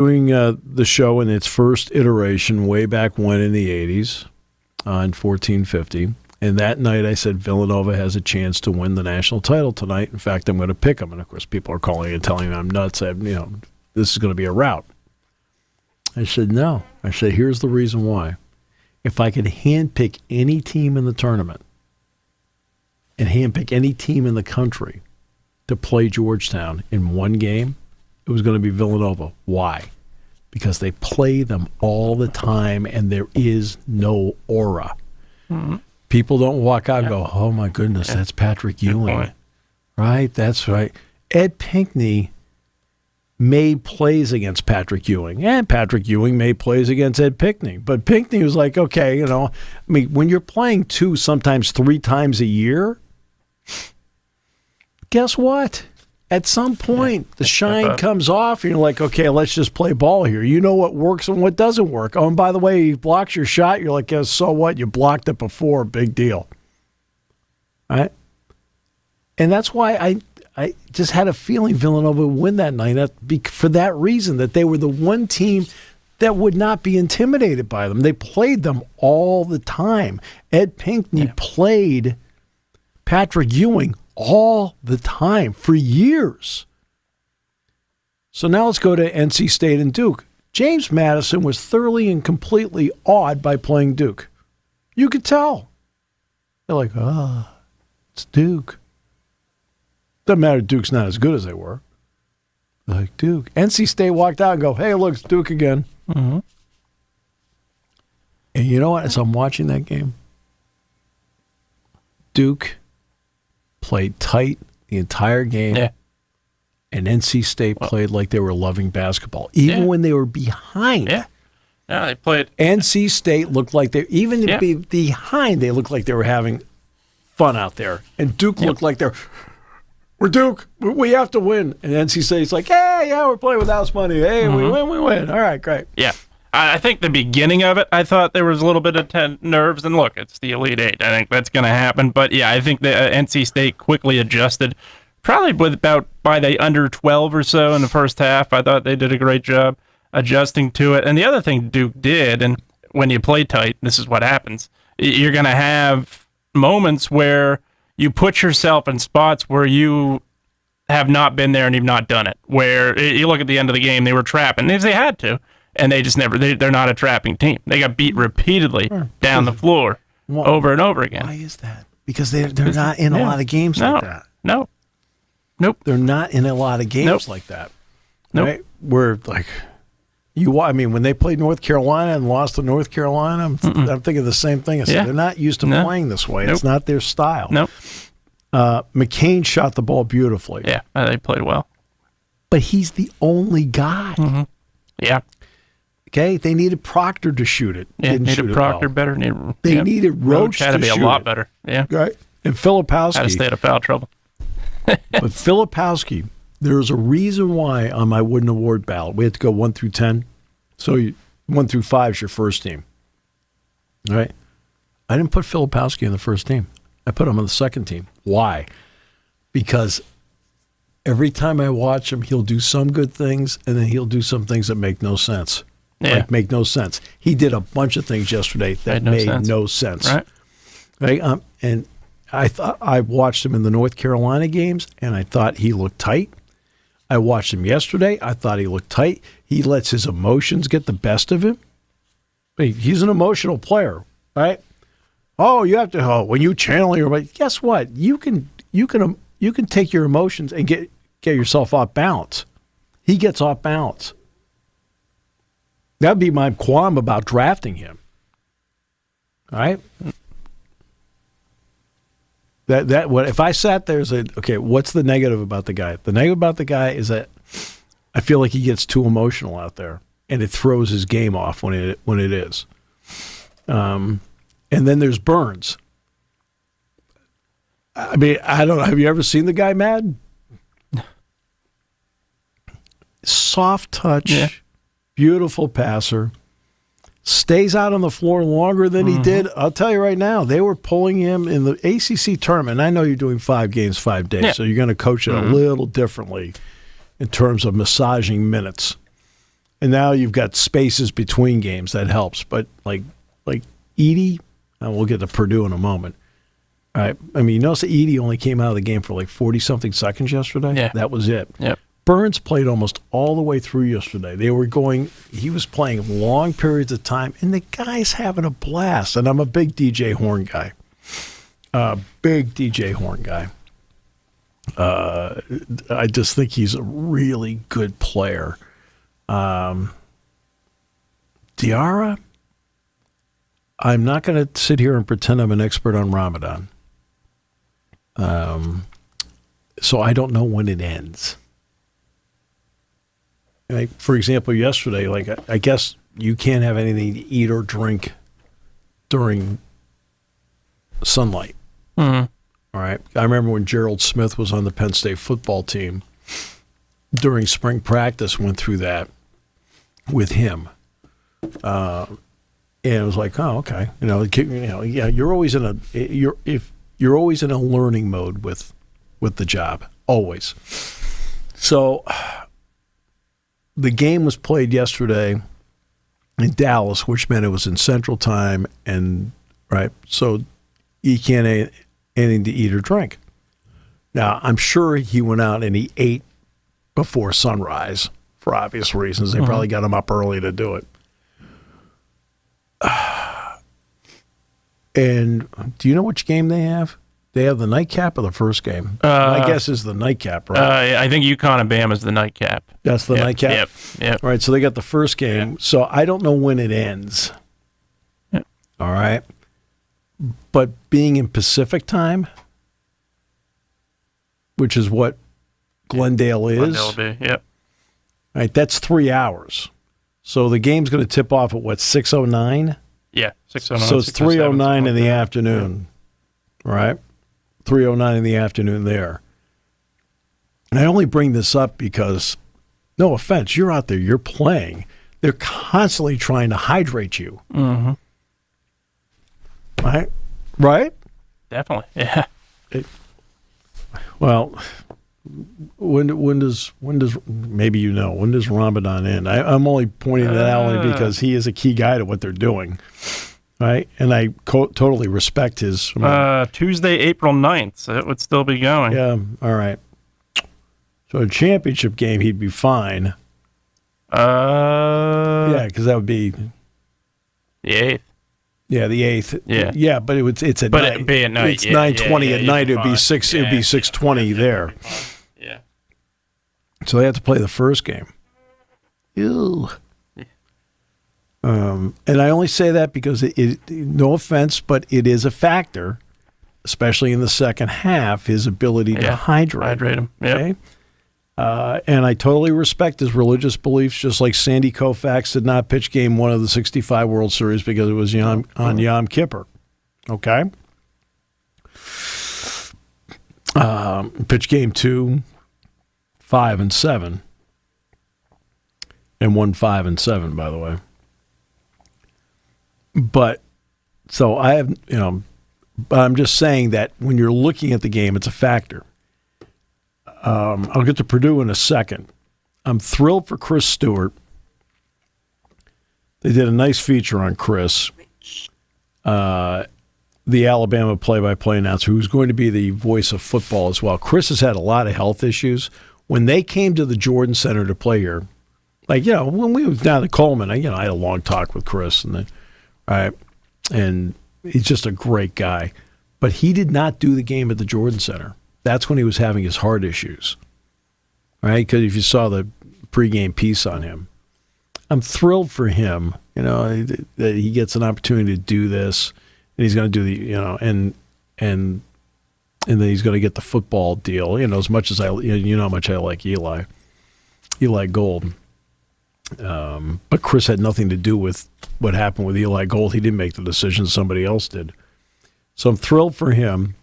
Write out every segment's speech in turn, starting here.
doing the show in its first iteration way back when in the 80s on 1450. And that night I said Villanova has a chance to win the national title tonight. In fact, I'm going to pick them. And, of course, people are calling and telling me I'm nuts. This is going to be a rout. I said, no. I said, here's the reason why. If I could handpick any team in the tournament and handpick any team in the country to play Georgetown in one game, it was going to be Villanova. Why? Because they play them all the time and there is no aura. Mm-hmm. People don't walk out and go, oh, my goodness, that's Patrick Ewing. Right? That's right. Ed Pinckney made plays against Patrick Ewing, and Patrick Ewing made plays against Ed Pinckney. But Pinckney was like, okay, when you're playing 2, sometimes 3 times a year, guess what? At some point, the shine comes off, and you're like, okay, let's just play ball here. You know what works and what doesn't work. Oh, and by the way, he blocks your shot. You're like, yeah, so what? You blocked it before. Big deal. Right? And that's why I just had a feeling Villanova would win that night for that reason, that they were the one team that would not be intimidated by them. They played them all the time. Ed Pinckney played Patrick Ewing all the time for years. So now let's go to NC State and Duke. James Madison was thoroughly and completely awed by playing Duke. You could tell. They're like, it's Duke. Doesn't matter, Duke's not as good as they were. They're like, Duke. NC State walked out and go, hey, look, it's Duke again. Mm-hmm. And you know what? As I'm watching that game, Duke played tight the entire game, and NC State played like they were loving basketball, even when they were behind. Yeah, they played. NC State looked like they, even to be behind, they looked like they were having fun out there, and Duke looked like we're Duke, we have to win. And NC State's like, hey, we're playing with house money. Hey, we win. All right, great. Yeah. I think the beginning of it, I thought there was a little bit of nerves. And look, it's the Elite Eight. I think that's going to happen. But, yeah, I think the NC State quickly adjusted, probably by the under 12 or so in the first half. I thought they did a great job adjusting to it. And the other thing Duke did, and when you play tight, this is what happens. You're going to have moments where you put yourself in spots where you have not been there and you've not done it. Where you look at the end of the game, they were trapping if they had to. And they just they're not a trapping team. They got beat repeatedly down the floor over and over again. Why is that? Because they're not in a lot of games like that. No. Nope. They're not in a lot of games like that. Nope. Right? Where, like, when they played North Carolina and lost to North Carolina, I'm thinking the same thing. I said, they're not used to playing this way. Nope. It's not their style. Nope. McCain shot the ball beautifully. Yeah, they played well. But he's the only guy. Mm-hmm. Yeah. Okay, they needed Proctor to shoot it. Yeah, needed Proctor better. They needed Roach to shoot it. Had to be a lot better. Yeah, right. And Filipowski had to stay out of foul trouble. But Filipowski, there's a reason why on my Wooden Award ballot we had to go 1 through 10. So 1 through 5 is your first team. All right. I didn't put Filipowski in the first team. I put him on the second team. Why? Because every time I watch him, he'll do some good things, and then he'll do some things that make no sense. Make no sense. He did a bunch of things yesterday that made no sense. Right? And I watched him in the North Carolina games, and I thought he looked tight. I watched him yesterday. I thought he looked tight. He lets his emotions get the best of him. He's an emotional player, right? Oh, you have to. When you channel your, guess what? You can take your emotions and get yourself off balance. He gets off balance. That'd be my qualm about drafting him. All right? If I sat there and said, okay, what's the negative about the guy? The negative about the guy is that I feel like he gets too emotional out there, and it throws his game off when it is. And then there's Burns. I mean, I don't know. Have you ever seen the guy mad? Soft touch, beautiful passer, stays out on the floor longer than he did. I'll tell you right now, they were pulling him in the ACC tournament. I know you're doing 5 games, 5 days, so you're going to coach it a little differently in terms of massaging minutes. And now you've got spaces between games. That helps. But like Edie, and we'll get to Purdue in a moment. All right. I mean, you notice that Edie only came out of the game for like 40-something seconds yesterday? Yeah. That was it. Yep. Burns played almost all the way through yesterday. He was playing long periods of time, and the guy's having a blast. And I'm a big DJ Horn guy. I just think he's a really good player. Diarra, I'm not going to sit here and pretend I'm an expert on Ramadan. So I don't know when it ends. Like, for example, yesterday, I guess you can't have anything to eat or drink during sunlight. Mm-hmm. All right. I remember when Gerald Smith was on the Penn State football team during spring practice, went through that with him. And it was like, oh, okay. Yeah, you're always in a learning mode with the job, always. So the game was played yesterday in Dallas, which meant it was in Central Time, and right. So you can't have anything to eat or drink. Now, I'm sure he went out and he ate before sunrise for obvious reasons. They probably got him up early to do it. And do you know which game they have? They have the nightcap or the first game? My guess is the nightcap, right? I think UConn and Bama's the nightcap. That's the nightcap? Yep. All right, so they got the first game. Yep. So I don't know when it ends. Yep. All right. But being in Pacific time, which is what Glendale is. Glendale will be, yep. Right, that's 3 hours. So the game's going to tip off at what, 6:09? Yeah, 6:09. So it's 3:09 in the afternoon, right? 3:09 in the afternoon there. And I only bring this up because, no offense, you're out there, you're playing. They're constantly trying to hydrate you. Mm-hmm. Right? Definitely, yeah. Well, when does when does Ramadan end? I'm only pointing that out only because he is a key guy to what they're doing, right? And I totally respect his. Tuesday, April 9th, so it would still be going. Yeah, all right. So a championship game, he'd be fine. Yeah, because that would be the 8th. Yeah, the 8th. Yeah, yeah, but it's at but night. it'd be at night. It's 9:20 at night. It'd be 6:20 there. Yeah. So they have to play the first game. Ew. And I only say that because no offense, but it is a factor, especially in the second half, his ability to hydrate him. Yep. Okay. And I totally respect his religious beliefs, just like Sandy Koufax did not pitch game 1 of the 65 World Series because it was on Yom Kippur. Okay? Pitch game 2, 5 and 7. And won 5 and 7, by the way. But, so I have, but I'm just saying that when you're looking at the game, it's a factor. I'll get to Purdue in a second. I'm thrilled for Chris Stewart. They did a nice feature on Chris, the Alabama play-by-play announcer, who's going to be the voice of football as well. Chris has had a lot of health issues. When they came to the Jordan Center to play here, when we was down at Coleman, I had a long talk with Chris, and he's just a great guy. But he did not do the game at the Jordan Center. That's when he was having his heart issues, right? Because if you saw the pregame piece on him, I'm thrilled for him, that he gets an opportunity to do this, and he's going to do the, and then he's going to get the football deal, as much as how much I like Eli Gold. But Chris had nothing to do with what happened with Eli Gold. He didn't make the decision, somebody else did. So I'm thrilled for him.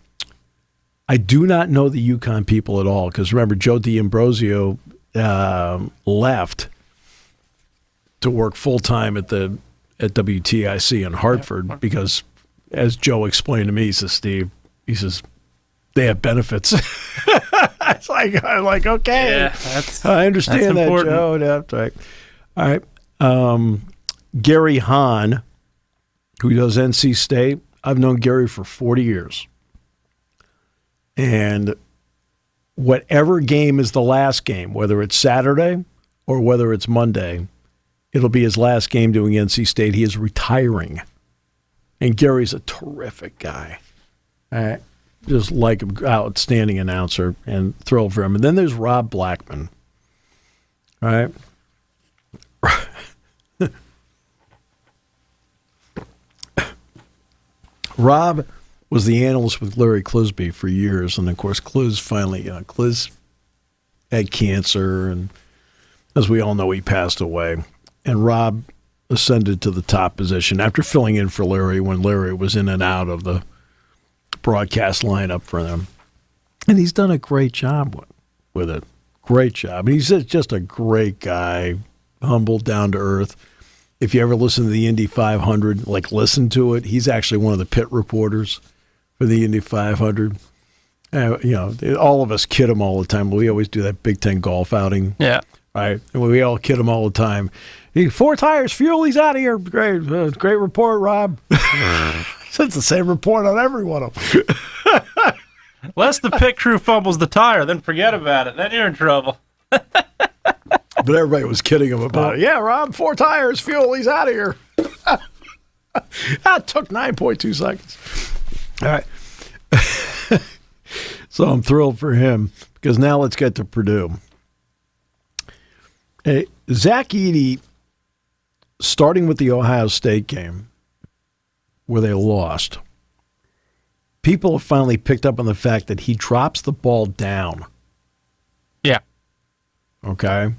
I do not know the UConn people at all because remember Joe D'Ambrosio left to work full time at WTIC in Hartford because, as Joe explained to me, he says, Steve, they have benefits. I'm like, okay, yeah, I understand that, important. Joe. That's right. All right, Gary Hahn, who does NC State. I've known Gary for 40 years. And whatever game is the last game, whether it's Saturday or whether it's Monday, it'll be his last game doing NC State. He is retiring. And Gary's a terrific guy. I just like him, outstanding announcer, and thrilled for him. And then there's Rob Blackman. All right. Rob was the analyst with Larry Clisby for years, and of course, Cliz had cancer, and as we all know, he passed away. And Rob ascended to the top position after filling in for Larry when Larry was in and out of the broadcast lineup for them. And he's done a great job with it. Great job. And he's just a great guy, humble, down to earth. If you ever listen to the Indy 500, listen to it. He's actually one of the pit reporters for the Indy 500. All of us kid him all the time. We always do that Big Ten golf outing. Yeah. Right. And we all kid him all the time. 4 tires, fuel, he's out of here. Great. Great report, Rob. It's the same report on every one of them. Unless the pit crew fumbles the tire, then forget about it. Then you're in trouble. But everybody was kidding him about it. Yeah, Rob, 4 tires, fuel, he's out of here. That took 9.2 seconds. All right. So I'm thrilled for him because now let's get to Purdue. Hey, Zach Edey, starting with the Ohio State game where they lost, people have finally picked up on the fact that he drops the ball down. Yeah. Okay?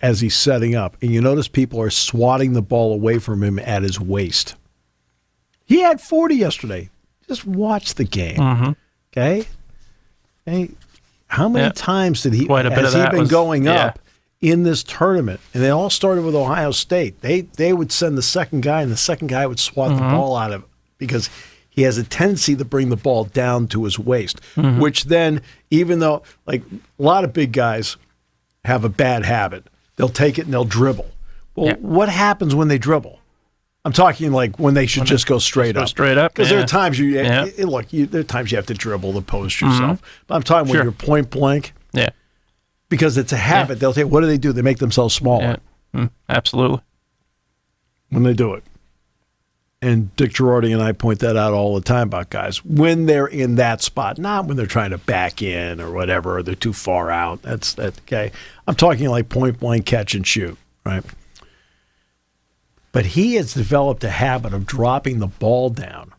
As he's setting up. And you notice people are swatting the ball away from him at his waist. He had 40 yesterday. Just watch the game. Mm-hmm. Okay? Hey, how many times has he been going up in this tournament? And they all started with Ohio State. They would send the second guy, and the second guy would swat the ball out of it because he has a tendency to bring the ball down to his waist, which then, even though a lot of big guys have a bad habit, they'll take it and they'll dribble. Well, what happens when they dribble? I'm talking when they should just go straight up. Straight up. Because there are times there are times you have to dribble to post yourself. But I'm talking when you're point blank. Yeah. Because it's a habit. They'll take. What do? They make themselves smaller. Yeah. Absolutely. When they do it. And Dick Girardi and I point that out all the time about guys when they're in that spot, not when they're trying to back in or whatever, or they're too far out. That's okay. I'm talking point blank catch and shoot, right? But he has developed a habit of dropping the ball down.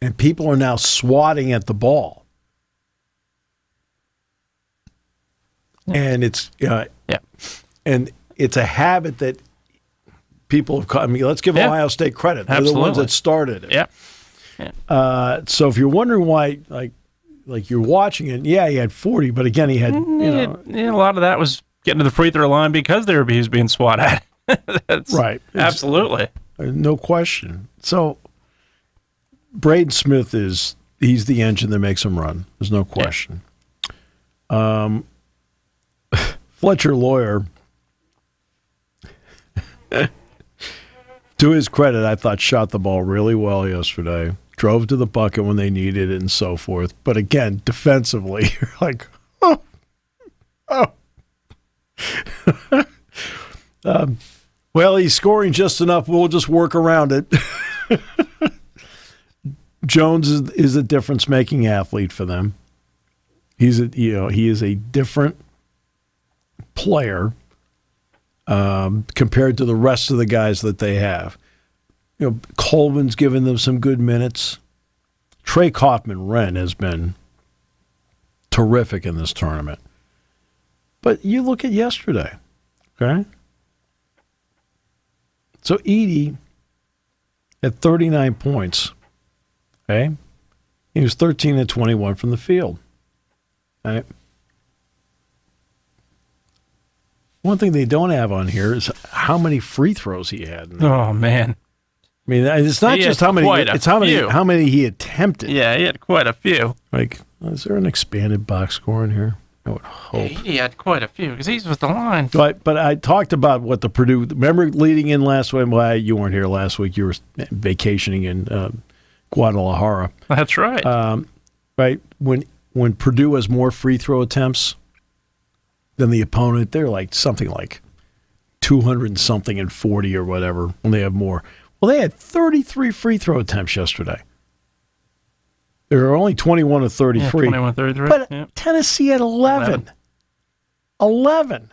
And people are now swatting at the ball. And it's and it's a habit that people have caught. I mean, let's give Ohio State credit. They're the ones that started it. Yeah. So if you're wondering why, you're watching it, he had 40, but again, he had, a lot of that was getting to the free throw line because he was being swat at. That's right. Absolutely. No question. So Braden Smith he's the engine that makes him run. There's no question. Yeah. Fletcher Lawyer, to his credit, I thought shot the ball really well yesterday. Drove to the bucket when they needed it and so forth. But again, defensively, you're like, well, he's scoring just enough. We'll just work around it. Jones is a difference-making athlete for them. He is a different player compared to the rest of the guys that they have. Coleman's given them some good minutes. Trey Kaufman-Renn has been terrific in this tournament. But you look at yesterday, okay? So Edey at 39 points, okay? He was 13 and 21 from the field, right? One thing they don't have on here is how many free throws he had. Oh, man. I mean, it's not just how many, it's how many he attempted. Yeah, he had quite a few. Is there an expanded box score in here? I would hope. He had quite a few because he's with the line. But I talked about what the Purdue. Remember leading in last week? Well, you weren't here last week. You were vacationing in Guadalajara. That's right. Right when Purdue has more free throw attempts than the opponent, they're like something like 200 and something and 40 or whatever when they have more. Well, they had 33 free throw attempts yesterday. There were only 21 of 33. Yeah, 21, 33. But yeah. Tennessee had 11. 11.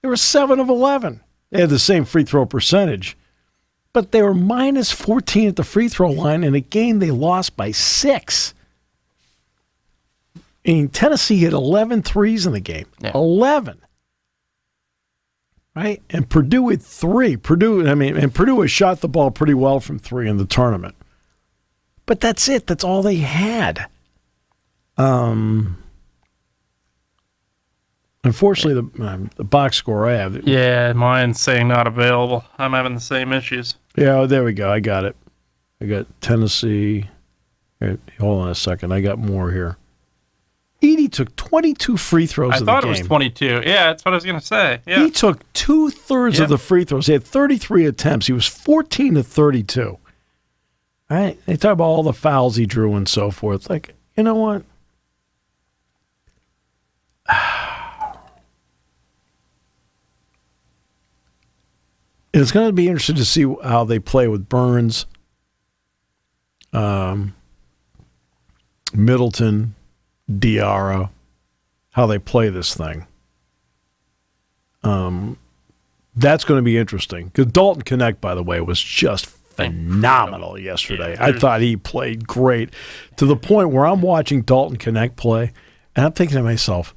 They were 7 of 11. They had the same free throw percentage. But they were minus 14 at the free throw line in a game they lost by 6. I mean, Tennessee hit 11 threes in the game. Yeah. 11. Right? And Purdue had 3. Purdue has shot the ball pretty well from 3 in the tournament. But that's it. That's all they had. Unfortunately, the box score I have. Yeah, mine's saying not available. I'm having the same issues. Yeah, there we go. I got it. I got Tennessee. Here, hold on a second. I got more here. Edey took 22 free throws I of the game. thought it was 22. Yeah, that's what I was going to say. Yeah. He took 2/3 of the free throws. He had 33 attempts. He was 14 of 32. All right? They talk about all the fouls he drew and so forth. Like, you know what? It's going to be interesting to see how they play with Burns, Middleton, Diarra, how they play this thing. That's going to be interesting. Because Dalton Connect, by the way, was just phenomenal yesterday. Yeah, I thought he played great to the point where I'm watching Dalton Connect play, and I'm thinking to myself,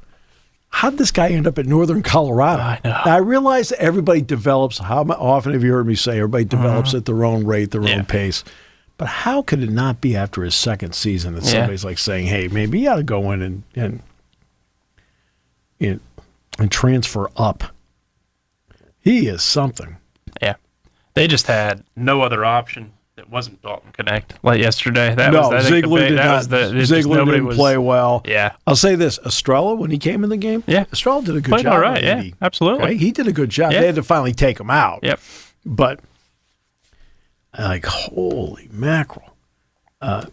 how did this guy end up at Northern Colorado? I know. Now, I realize that everybody develops. How often have you heard me say everybody develops at their own rate, their own pace? But how could it not be after his second season that somebody's like saying, hey, maybe you ought to go in and transfer up? He is something. Yeah. They just had no other option that wasn't Dalton Connect like yesterday. Ziegler didn't play well. Yeah. I'll say this. Estrella, when he came in the game, Estrella did a good Played job. All right, yeah, absolutely. Okay? He did a good job. Yeah. They had to finally take him out. Yep. But, like, holy mackerel. All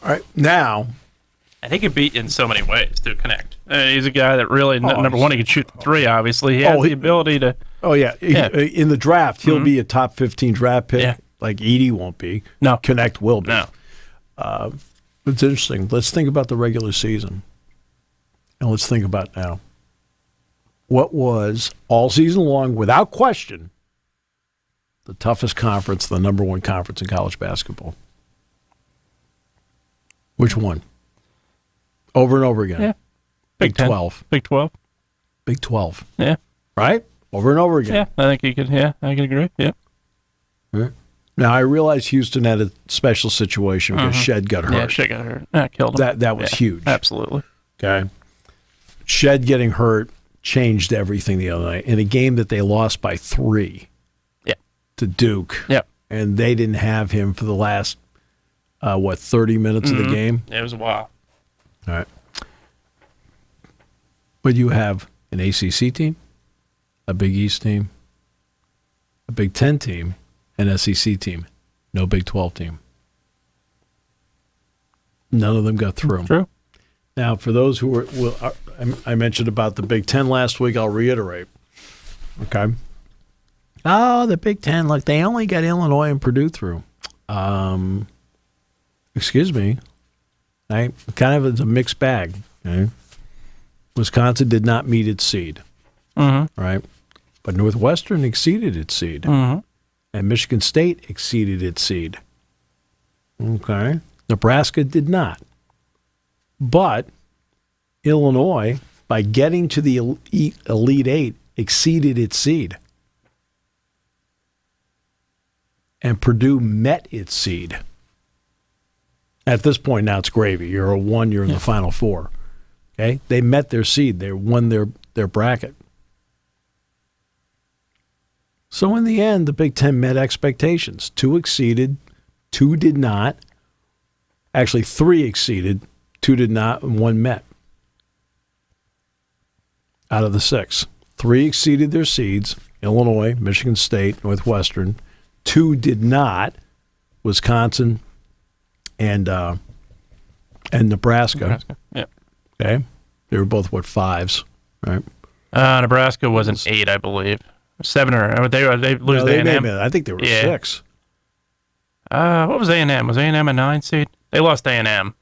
right, now. And he could beat in so many ways to Connect. He's a guy that really, number one, he could shoot the 3, obviously. He has the ability to. Oh, yeah. In the draft, he'll be a top 15 draft pick. Yeah. Like Edey won't be. No. Connect will be. No. It's interesting. Let's think about the regular season. And let's think about now. What was, all season long, without question, the toughest conference, the number one conference in college basketball? Which one? Over and over again. Yeah. Big 12. Big 12. Big 12. Yeah. Right? Over and over again. Yeah, I think you could. Yeah, I can agree. Yeah. Right. Now, I realize Houston had a special situation because Shed got hurt. Yeah, Shed got hurt. That killed him. That was huge. Absolutely. Okay. Shed getting hurt changed everything the other night in a game that they lost by 3 to Duke. Yeah. And they didn't have him for the last, 30 minutes of the game? Yeah, it was a while. All right. But you have an ACC team, a Big East team, a Big 10 team, an SEC team, no Big 12 team. None of them got through. True. Now, for those who were, I mentioned about the Big 10 last week, I'll reiterate. Okay. Oh, the Big 10, look, they only got Illinois and Purdue through. Excuse me. It's a mixed bag. Okay? Wisconsin did not meet its seed. Right? But Northwestern exceeded its seed. And Michigan State exceeded its seed. Okay. Nebraska did not. But Illinois, by getting to the Elite Eight, exceeded its seed. And Purdue met its seed. At this point, now it's gravy. You're a 1, you're in the Final Four. Okay? They met their seed. They won their bracket. So in the end, the Big Ten met expectations. 2 exceeded, 2 did not. Actually, 3 exceeded, 2 did not, and 1 met. out of the 6. 3 exceeded their seeds: Illinois, Michigan State, Northwestern. 2 did not: Wisconsin and Nebraska. Yeah. Okay. They were both, 5s, right? Nebraska was an 8, I believe. 7 or they lose to A&M. I think they were 6. What was A&M? Was A&M a 9 seed? They lost A&M.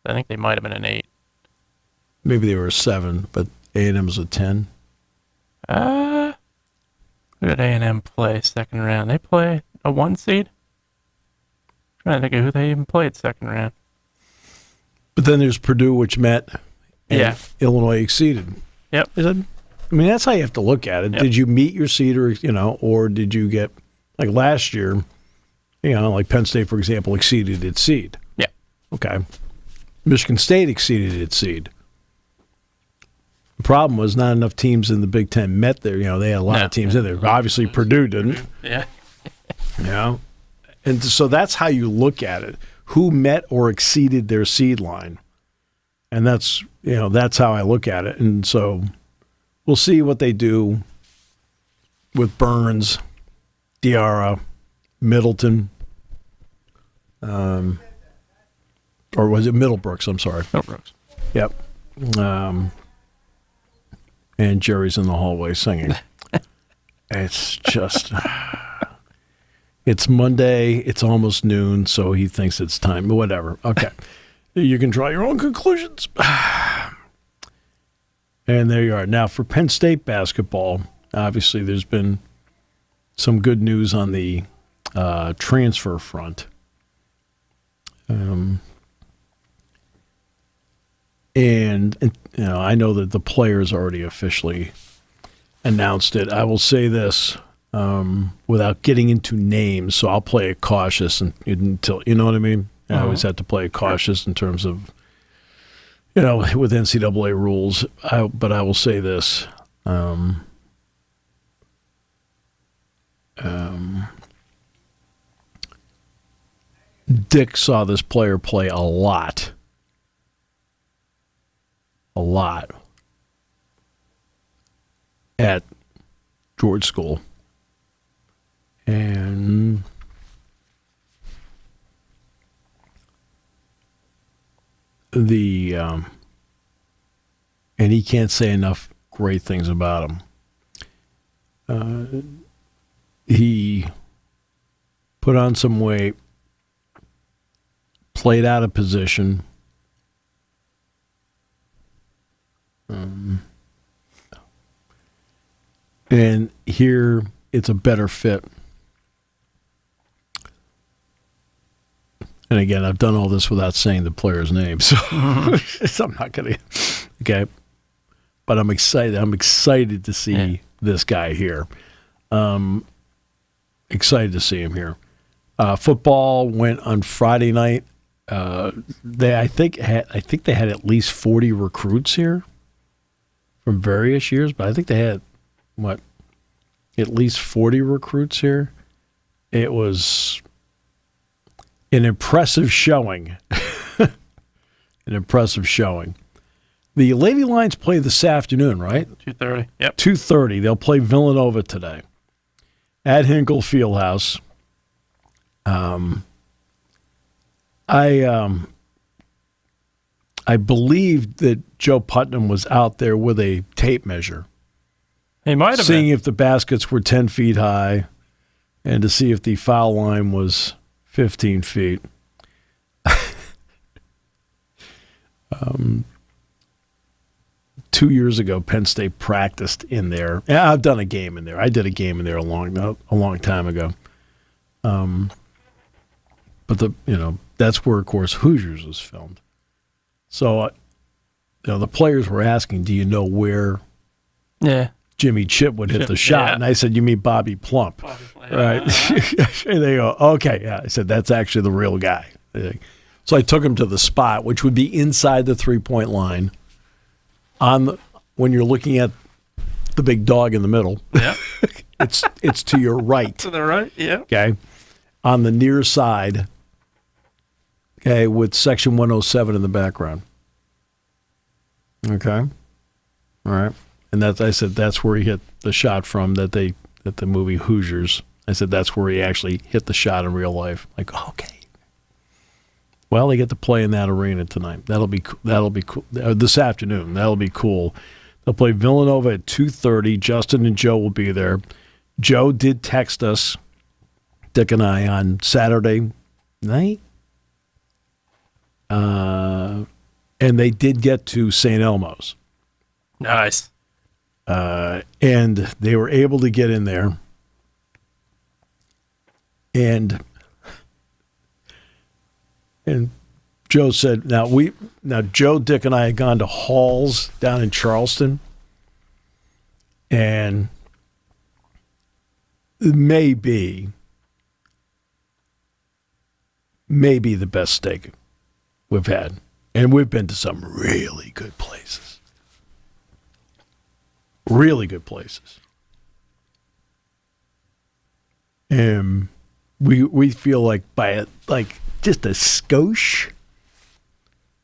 I think they might have been an 8. Maybe they were a 7, but A&M was a 10. Who did A&M play second round? They play a 1 seed? I'm trying to think of who they even played second round. But then there's Purdue, which met, and Illinois exceeded. Yep. That's how you have to look at it. Yep. Did you meet your seed, or did you get, like last year, like Penn State, for example, exceeded its seed? Yeah. Okay. Michigan State exceeded its seed. The problem was not enough teams in the Big Ten met there. They had a lot of teams in there. Obviously, Purdue didn't. Yeah. And so that's how you look at it. Who met or exceeded their seed line? And that's how I look at it. And so we'll see what they do with Burns, Diarra, Middleton, or was it Middlebrooks? I'm sorry. Middlebrooks. Yep. And Jerry's in the hallway singing. It's just, it's Monday. It's almost noon, so he thinks it's time. But whatever. Okay. You can draw your own conclusions. And there you are. Now, for Penn State basketball, obviously there's been some good news on the transfer front. And I know that the players already officially announced it. I will say this without getting into names, so I'll play it cautious until, you know what I mean? I always have to play it cautious in terms of, with NCAA rules. But I will say this. Dick saw this player play a lot. At George School. And and he can't say enough great things about him. He put on some weight, played out of position. And here it's a better fit. And again, I've done all this without saying the player's name, so I'm not going to. Okay. But I'm excited. I'm excited to see this guy here. Excited to see him here. Football went on Friday night. I think they had at least 40 recruits here from various years, but I think they had at least 40 recruits here. It was an impressive showing. An impressive showing. The Lady Lions play this afternoon, right? 2:30. Yep. 2:30. They'll play Villanova today at Hinkle Fieldhouse. I believe that Joe Putnam was out there with a tape measure. He might have seeing been. if the baskets were 10 feet high and to see if the foul line was 15 feet. 2 years ago, Penn State practiced in there. Yeah, I've done a game in there. I did a game in there a long time ago. But that's where, of course, Hoosiers was filmed. So, the players were asking, "Do you know where?" Jimmy Chip would hit the shot. Yeah. And I said, "You mean Bobby Plump?" Right. And they go, "Okay." Yeah. I said, "That's actually the real guy." So I took him to the spot, which would be inside the 3-point line when you're looking at the big dog in the middle. Yeah. It's to your right. To the right, yeah. Okay. On the near side, okay, with section 107 in the background. Okay. All right. And I said that's where he hit the shot from that the movie Hoosiers. I said that's where he actually hit the shot in real life. Like, okay. Well, they get to play in that arena tonight. That'll be cool. This afternoon. That'll be cool. They'll play Villanova at 2:30. Justin and Joe will be there. Joe did text us, Dick and I, on Saturday night. And they did get to St. Elmo's. Nice. And they were able to get in there. And Joe said, now Joe, Dick, and I had gone to Hall's down in Charleston, and maybe the best steak we've had. And we've been to some really good places. Really good places. And we feel like just a skosh,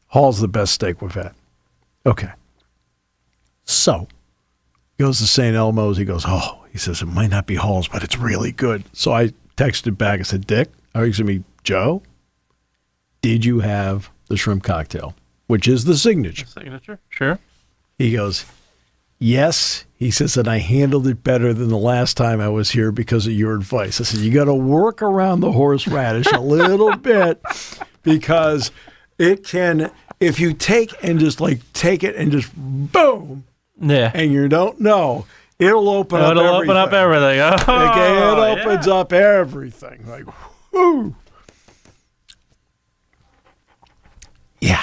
Hall's the best steak we've had. Okay. So, goes to St. Elmo's. He goes, he says, it might not be Hall's, but it's really good. So I texted back. I said, Dick, Joe, did you have the shrimp cocktail, which is the signature? Signature, sure. He goes, yes. He says, and I handled it better than the last time I was here because of your advice. I said, you got to work around the horseradish a little bit because it can, if you take it and just boom, yeah, and you don't know, it'll open up everything. Open up everything. It opens up everything. Like, whoo. Yeah.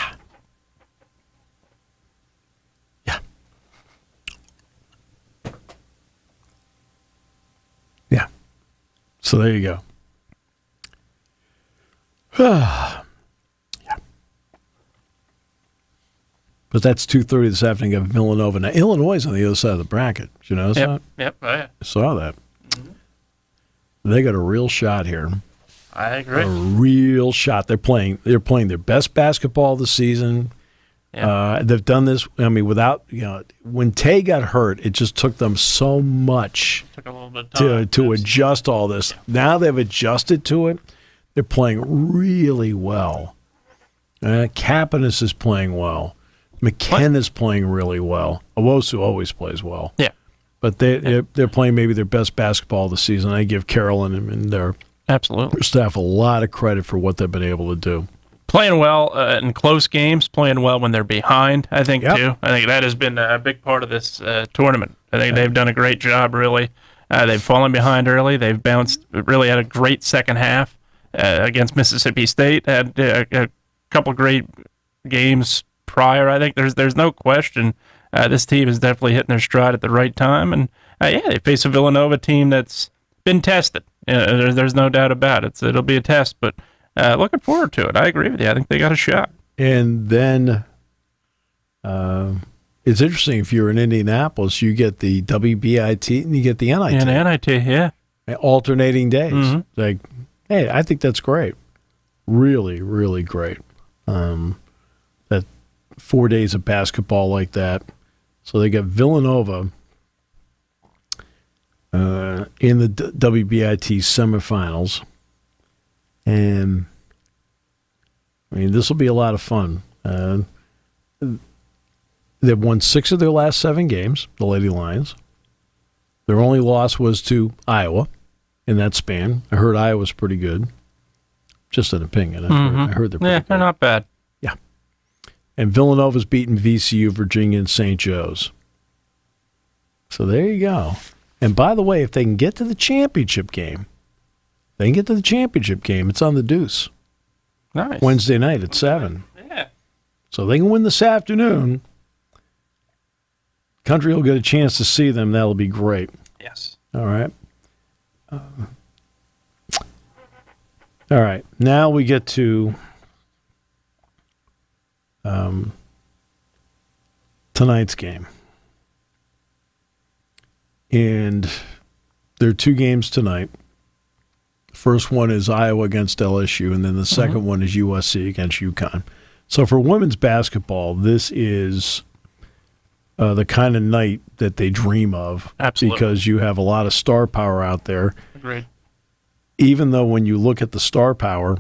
Yeah. So there you go. Yeah. But that's 2:30 this afternoon at Villanova. Now, Illinois is on the other side of the bracket. Did you notice that? Yep. Oh, yeah. I saw that. Mm-hmm. They got a real shot here. I agree. A real shot. They're playing their best basketball of the season. Yeah. They've done this. I mean, without when Tay got hurt, it just took them so much took a little bit of time to adjust all this. Yeah. Now they've adjusted to it. They're playing really well. Kapanis is playing well. McKenna's playing really well. Owosu always plays well. Yeah. But they're playing maybe their best basketball of the season. I give Carolyn and their staff a lot of credit for what they've been able to do. Playing well in close games, playing well when they're behind, I think, too. I think that has been a big part of this tournament. I think they've done a great job, really. They've fallen behind early. They've really had a great second half against Mississippi State. Had a couple great games prior. I think there's no question this team is definitely hitting their stride at the right time. And, they face a Villanova team that's been tested. There's no doubt about it. It'll be a test, but looking forward to it. I agree with you. I think they got a shot. And then it's interesting. If you're in Indianapolis, you get the WBIT and you get the NIT. And NIT, yeah. Alternating days. Mm-hmm. Like, hey, I think that's great. Really, really great. That 4 days of basketball like that. So they got Villanova in the WBIT semifinals. And, I mean, this will be a lot of fun. They've won 6 of their last 7 games, the Lady Lions. Their only loss was to Iowa in that span. I heard Iowa's pretty good. Just an opinion. I heard they're pretty good. They're not bad. Yeah. And Villanova's beaten VCU, Virginia, and St. Joe's. So there you go. And by the way, if they can get to the championship game, it's on the Deuce. Nice. Wednesday night at 7. Yeah. So they can win this afternoon. Country will get a chance to see them. That'll be great. Yes. All right. All right. Now we get to tonight's game. And there are 2 games tonight. The first one is Iowa against LSU, and then the second one is USC against UConn. So for women's basketball, this is the kind of night that they dream of. Absolutely. Because you have a lot of star power out there. Agreed. Even though when you look at the star power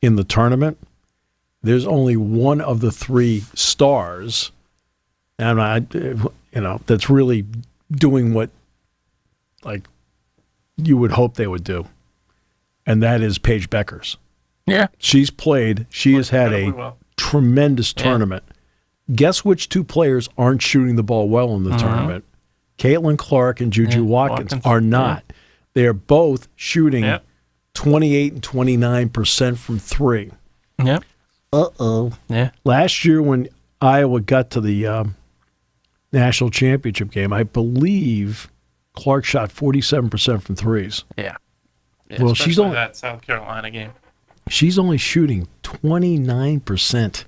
in the tournament, there's only one of the three stars, and that's really doing what like you would hope they would do, and that is Paige Beckers. Yeah, she's played. She has had a tremendous tournament. Guess which two players aren't shooting the ball well in the tournament? Caitlin Clark and Juju Watkins are not. Yeah. They are both shooting 28 and 29% from three. Yep. Yeah. Last year when Iowa got to the national championship game, I believe Clark shot 47% from threes. Yeah. Well, she's only that South Carolina game. She's only shooting 29%.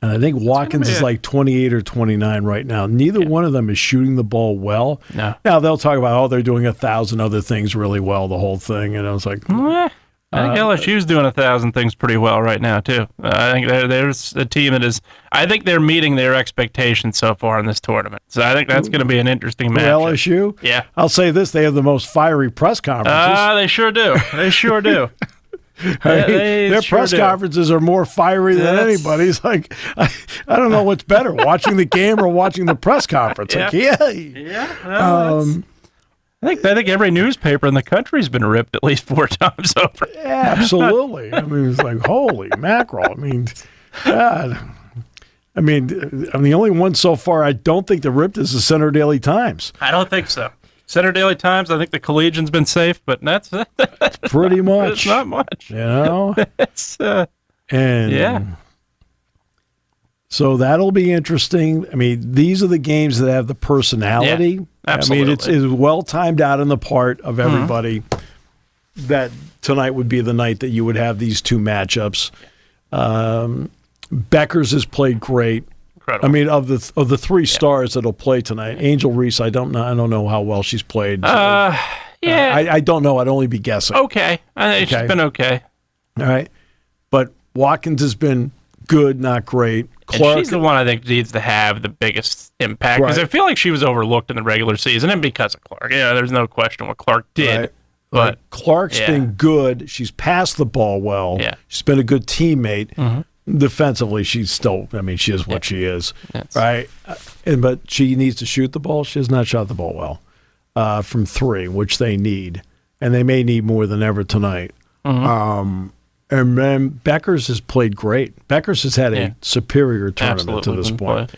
And I think Watkins is like 28 or 29 right now. Neither one of them is shooting the ball well. No. Now, they'll talk about, they're doing 1,000 other things really well, the whole thing. And I was like... I think LSU's doing 1,000 things pretty well right now, too. I think there's a team that is... I think they're meeting their expectations so far in this tournament. So I think that's going to be an interesting match. LSU? Yeah. I'll say this, they have the most fiery press conferences. They sure do. They sure do. Their press conferences are more fiery than anybody's. Like, I don't know what's better, watching the game or watching the press conference. Yeah. Like, I think every newspaper in the country's been ripped at least 4 times over. Yeah, absolutely. I mean, it's like, holy mackerel. I mean, God. I mean, I'm the only one so far I don't think that ripped is the Center Daily Times. I don't think so. Center Daily Times, I think the Collegian's been safe, but that's pretty much. It's not much. You know? It's, and so that'll be interesting. I mean, these are the games that have the personality. Yeah, absolutely. I mean, it's well timed out on the part of everybody that tonight would be the night that you would have these two matchups. Beckers has played great. Incredible. I mean, of the three stars that'll play tonight, Angel Reese, I don't know how well she's played. I don't know. I'd only be guessing. Okay. She's been okay. All right. But Watkins has been good, not great. Clark, and she's the one I think needs to have the biggest impact because I feel like she was overlooked in the regular season, and because of Clark. Yeah, there's no question what Clark did. Right. But Clark's been good. She's passed the ball well. Yeah. She's been a good teammate. Defensively, she's still, I mean, she is what she is. Right? But she needs to shoot the ball. She has not shot the ball well from three, which they need. And they may need more than ever tonight. And then Beckers has played great. Beckers has had a superior tournament to this point.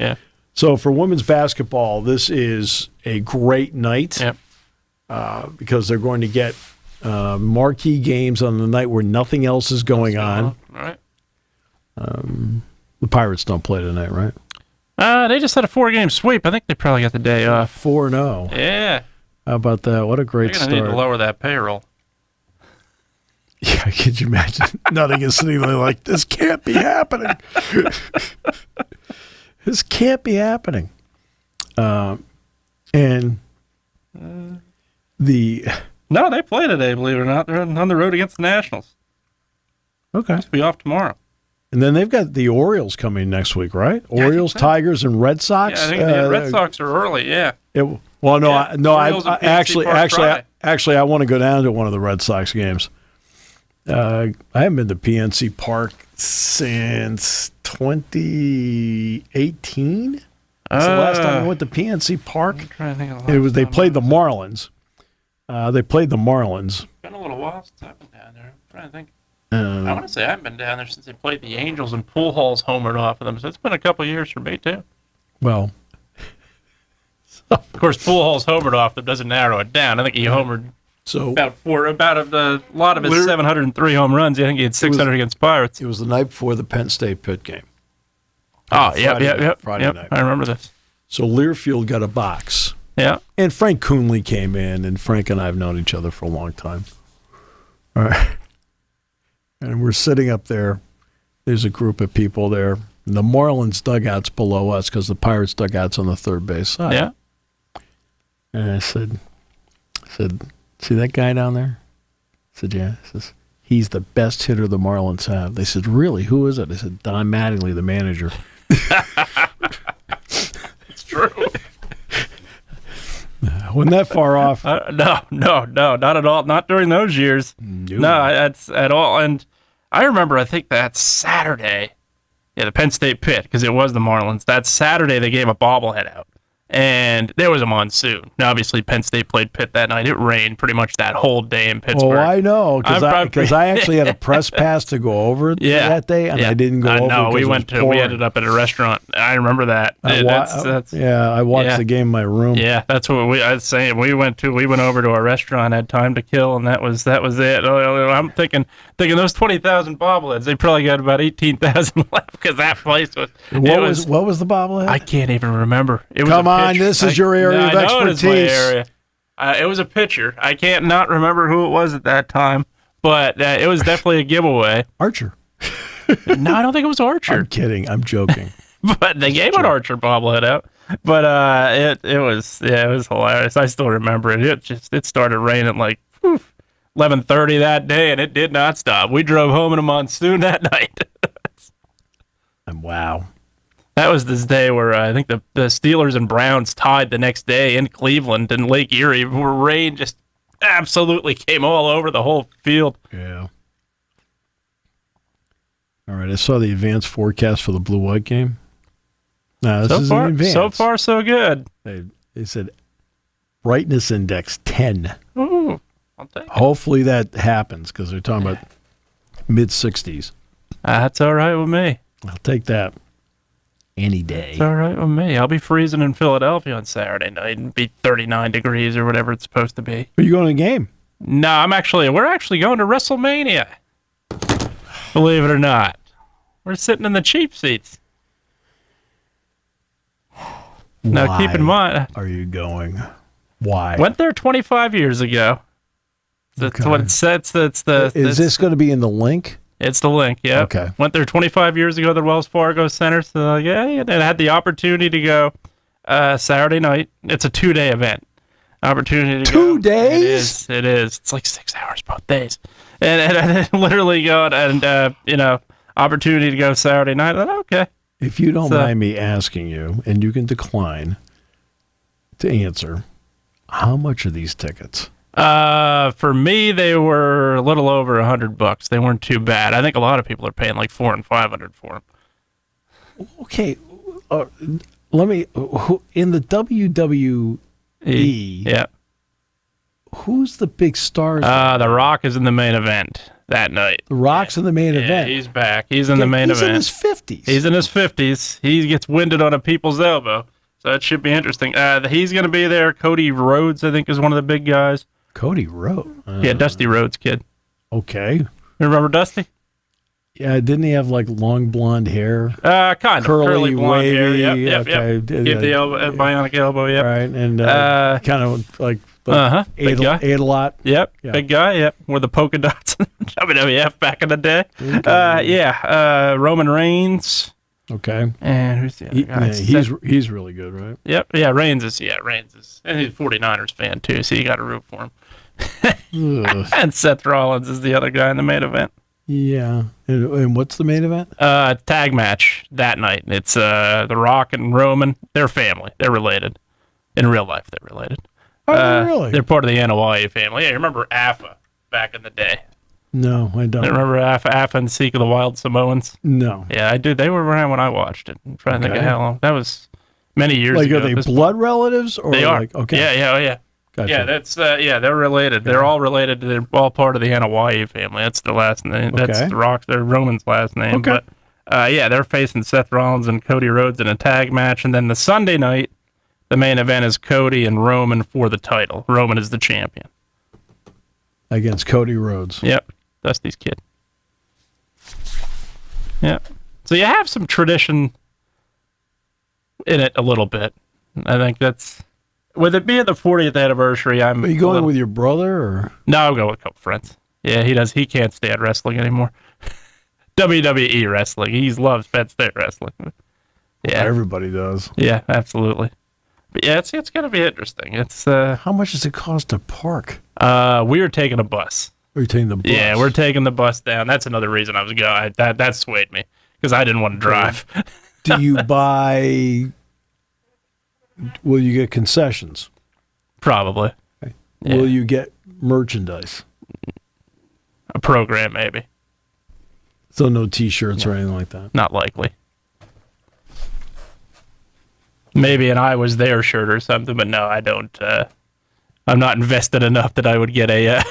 So for women's basketball, this is a great night because they're going to get marquee games on the night where nothing else is going on. All right. The Pirates don't play tonight, right? They just had a 4-game sweep. I think they probably got the day off. 4-0. Yeah. How about that? What a great start. They're going to need to lower that payroll. Yeah, could you imagine? Nothing is sitting there like, this can't be happening. This can't be happening. And the... No, they play today, believe it or not. They're on the road against the Nationals. Okay. They'll be off tomorrow. And then they've got the Orioles coming next week, right? Yeah, Orioles, Tigers, and Red Sox. Yeah, I think the Red Sox are early. Yeah. Actually, I want to go down to one of the Red Sox games. I haven't been to PNC Park since 2018. That's the last time I went to PNC Park. I'm trying to think of they played the Marlins. It's been a little while since I've been down there. I'm trying to think. I want to say I haven't been down there since they played the Angels and Pujols homered off of them. So it's been a couple of years for me too. Well, of course, Pujols homered off them doesn't narrow it down. I think he homered about a lot of his 703 home runs. I think he had 600 against Pirates. It was the night before the Penn State Pitt game. Friday night. I remember this. So Learfield got a box. Yeah. And Frank Coonley came in, and Frank and I have known each other for a long time. All right. And we're sitting up there. There's a group of people there. And the Marlins dugout's below us because the Pirates dugout's on the third base side. Yeah. And I said, see that guy down there? I said, yeah. He says, he's the best hitter the Marlins have. They said, really? Who is it? I said, Don Mattingly, the manager. It's true. Wasn't that far off? No, not at all. Not during those years. No, that's at all. And I remember, I think that Saturday, the Penn State Pit, because it was the Marlins. That Saturday, they gave a bobblehead out. And there was a monsoon. Now, obviously, Penn State played Pitt that night. It rained pretty much that whole day in Pittsburgh. Oh, I know, because I actually had a press pass to go over that day, and I didn't go over. No, we ended up at a restaurant. I remember that. I watched the game in my room. Yeah, that's what I was saying. We went over to a restaurant, had time to kill, and that was it. I'm thinking those 20,000 bobbleheads, they probably got about 18,000 left because that place was. What was the bobblehead? I can't even remember. It was Come on. This is your area of expertise. It was a pitcher. I can't not remember who it was at that time, but it was definitely a giveaway. Archer. No, I don't think it was Archer. I'm kidding. I'm joking. But they gave an Archer bobblehead out. But it was hilarious. I still remember it. It started raining like 11:30 that day, and it did not stop. We drove home in a monsoon that night. Wow. That was this day where I think the Steelers and Browns tied the next day in Cleveland and Lake Erie, where rain just absolutely came all over the whole field. Yeah. All right, I saw the advanced forecast for the Blue-White game. No, this is in advance. So far, so good. They said brightness index 10. Ooh, I'll take it. Hopefully that happens because they're talking about mid-60s. That's all right with me. I'll take that. Any day. It's all right with me. I'll be freezing in Philadelphia on Saturday night and be 39 degrees or whatever it's supposed to be. Are you going to the game? No, we're actually going to WrestleMania. Believe it or not. We're sitting in the cheap seats. Now, keep in mind. Are you going? Why? Went there 25 years ago. That's what it says. Is this going to be in the link? It's the link, yeah. Okay. Went there 25 years ago, the Wells Fargo Center. So, and had the opportunity to go Saturday night. It's a 2-day event. Opportunity to go. 2 days? It is. It's like 6 hours both days. And literally go and, opportunity to go Saturday night. Okay. If you don't mind me asking you, and you can decline to answer, how much are these tickets? For me, they were a little over $100. They weren't too bad. I think a lot of people are paying like $400 and $500 for them. Okay, let me. In the WWE, yeah. Who's the big stars? The Rock is in the main event that night. The Rock's in the main event. He's back. He's in the main event. He's in his 50s. He's in his 50s. He gets winded on a people's elbow, so that should be interesting. He's going to be there. Cody Rhodes, I think, is one of the big guys. Cody Rhodes? Yeah, Dusty Rhodes, kid. Okay. You remember Dusty? Yeah, didn't he have like long blonde hair? Kind of curly blonde wavy, hair. Yep. Give the elbow, bionic elbow. Yep. Right, and kind of like big guy. Ate a lot. Yep. Yeah. Big guy. Yep. Wore the polka dots in WWF back in the day. Okay. Roman Reigns. Okay. And who's the other guy? He's really good, right? Yep. Yeah. Reigns is, and he's a 49ers fan too, so you got to root for him. And Seth Rollins is the other guy in the main event. Yeah. And what's the main event? Tag match that night. It's The Rock and Roman. They're family. They're related. In real life, they're related. Oh, really? They're part of the WOWY family. Yeah, you remember Afa back in the day? No, I don't. You remember Afa and Seek of the Wild Samoans? No. Yeah, I do. They were around when I watched it. I'm trying to think of how long. That was many years ago. Are they blood relatives? Or they are. Like, okay. Yeah. Gotcha. Yeah, that's they're related. Okay. They're all related. They're all part of the WOWY family. That's the last name. That's the Rock's. They're Roman's last name. Okay. But they're facing Seth Rollins and Cody Rhodes in a tag match, and then the Sunday night, the main event is Cody and Roman for the title. Roman is the champion against Cody Rhodes. Yep, Dusty's kid. Yep. So you have some tradition in it a little bit. I think that's. With it being the 40th anniversary, Are you going with your brother, or? No, I'll go with a couple friends. Yeah, he does. He can't stand wrestling anymore. WWE wrestling. He loves Penn State wrestling. Yeah, everybody does. Yeah, absolutely. But yeah, it's going to be interesting. It's how much does it cost to park? We are taking a bus. Are you taking the bus? Yeah, we're taking the bus down. That's another reason I was going. That swayed me because I didn't want to drive. Do you buy Will you get concessions? Probably. Okay. Yeah. Will you get merchandise? A program, maybe. So no T-shirts or anything like that? Not likely. Maybe an I was there shirt or something, but no, I don't. I'm not invested enough that I would get a...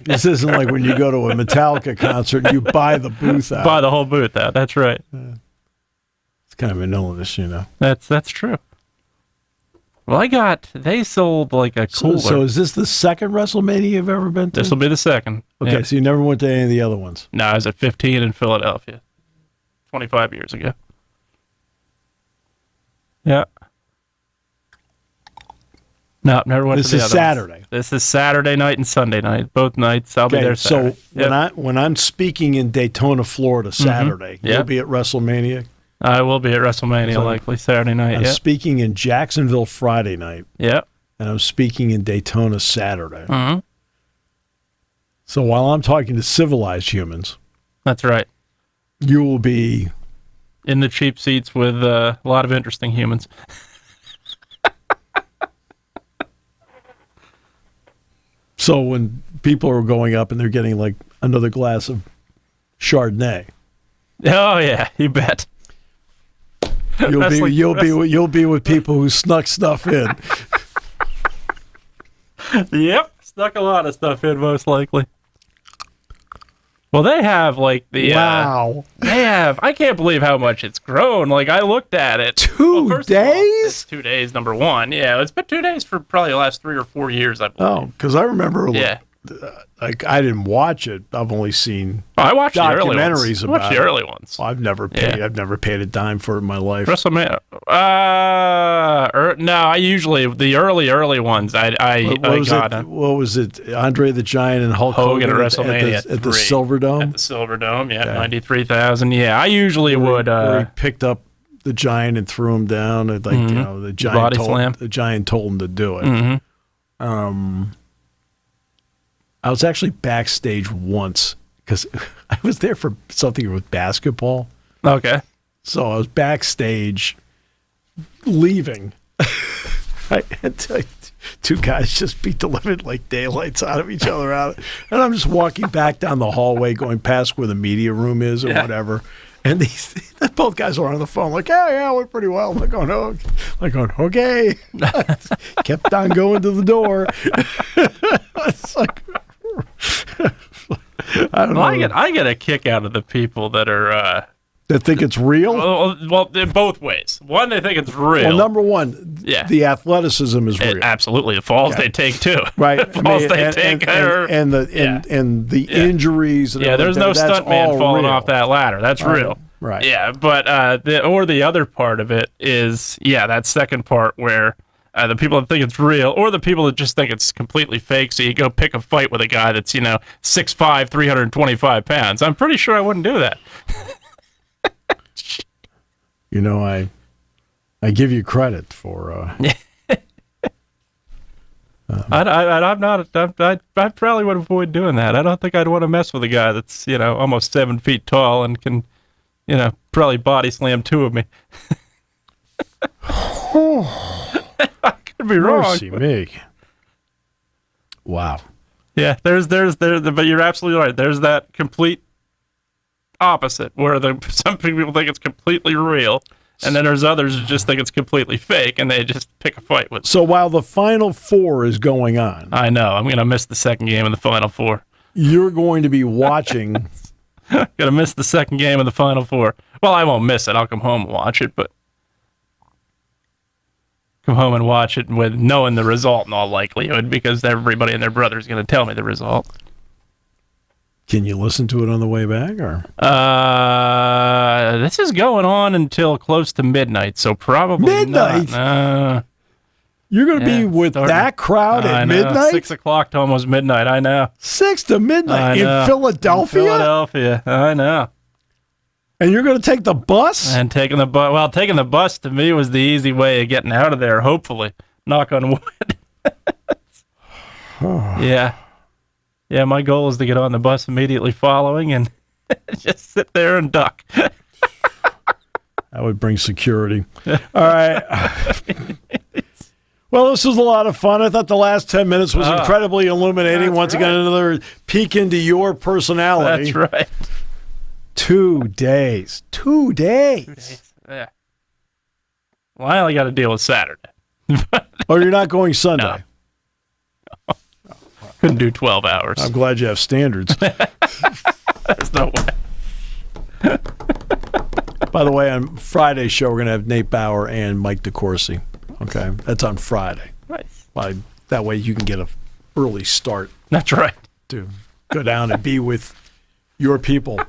This isn't like when you go to a Metallica concert and you buy the booth out. Buy the whole booth out. That's right. It's kind of an illness, you know. That's true. Well, they sold like a cooler. So is this the second WrestleMania you've ever been to? This will be the second. Okay, Yeah. so you never went to any of the other ones? No, I was at 15 in Philadelphia 25 years ago. Yeah. No, never went to the other This is Saturday. ones. This is Saturday night and Sunday night. Both nights. I'll be there Saturday. So when I'm speaking in Daytona, Florida, Saturday, Yep. you'll be at WrestleMania. I will be at WrestleMania likely Saturday night. I'm Yeah. speaking in Jacksonville Friday night, Yeah. and I'm speaking in Daytona Saturday. Mm-hmm. So while I'm talking to civilized humans, That's right. you will be In the cheap seats with a lot of interesting humans. So when people are going up and they're getting like another glass of Chardonnay, Oh yeah, you bet. you'll be with people who snuck stuff in. Yep, snuck a lot of stuff in, most likely. Well, they have like the Wow. they have. I can't believe how much it's grown. Like I looked at it. 2 First of all, days? it's 2 days. Number one, yeah, it's been 2 days for probably the last 3 or 4 years. I believe. Oh, because I remember, Yeah. like I didn't watch it. I've only seen. Oh, I watched the early ones. documentaries I watched about the it. early ones. I've never paid a dime for it in my life. WrestleMania. No, I usually the early ones. I got it. What was it? Andre the Giant and Hulk Hogan at at WrestleMania at the 3. Silver Dome. At the Silver Dome, yeah, 93,000. Yeah, I usually would. Where he picked up the Giant and threw him down. And you know, the Giant Body slam. The Giant told him to do it. Mm-hmm. I was actually backstage once because I was there for something with basketball. Okay. So I was backstage leaving. Two guys just beat the living like daylights out of each other out. And I'm just walking back down the hallway going past where the media room is or whatever. And both guys are on the phone like, yeah, it went pretty well. I'm going, okay. Kept on going to the door. It's like, I don't know. I get a kick out of the people that are That think it's real? well, in both ways. One, they think it's real. Well, number one, the athleticism is real. Absolutely, the falls they take too. Right, the falls they take and the injuries. And there's no stuntman falling off that ladder. That's real. Right. Yeah, but the other part of it is that second part where the people that think it's real, or the people that just think it's completely fake. So you go pick a fight with a guy that's 6'5", 325 pounds. I'm pretty sure I wouldn't do that. I give you credit for. I'm not. I probably would avoid doing that. I don't think I'd want to mess with a guy that's almost 7 feet tall and can probably body slam 2 of me. I could be wrong. Mercy me. Wow. Yeah, there's, but you're absolutely right. There's that complete opposite where some people think it's completely real, and then there's others who just think it's completely fake, and they just pick a fight with. So while the Final Four is going on, I know I'm gonna miss the second game of the Final Four. You're going to be watching. Gonna miss the second game of the Final Four. Well, I won't miss it. I'll come home and watch it, but come home and watch it with knowing the result in all likelihood, because everybody and their brother is going to tell me the result. Can you listen to it on the way back, or? This is going on until close to midnight, so probably midnight. Not. You're going to be with that crowd at midnight? 6 o'clock to almost midnight, I know. 6 to midnight in Philadelphia? In Philadelphia, I know. And you're going to take the bus? And taking the bus. Well, taking the bus to me was the easy way of getting out of there, hopefully. Knock on wood. Yeah. Yeah, my goal is to get on the bus immediately following and just sit there and duck. That would bring security. All right. Well, this was a lot of fun. I thought the last 10 minutes was incredibly illuminating. Once again, another peek into your personality. That's right. 2 days. 2 days. Yeah. Well, I only got to deal with Saturday. Oh, you're not going Sunday? No. Couldn't do 12 hours. I'm glad you have standards. There's no way. By the way, on Friday's show, we're going to have Nate Bauer and Mike DeCourcy. Okay, that's on Friday. Nice. That way you can get an early start That's right. to go down and be with your people.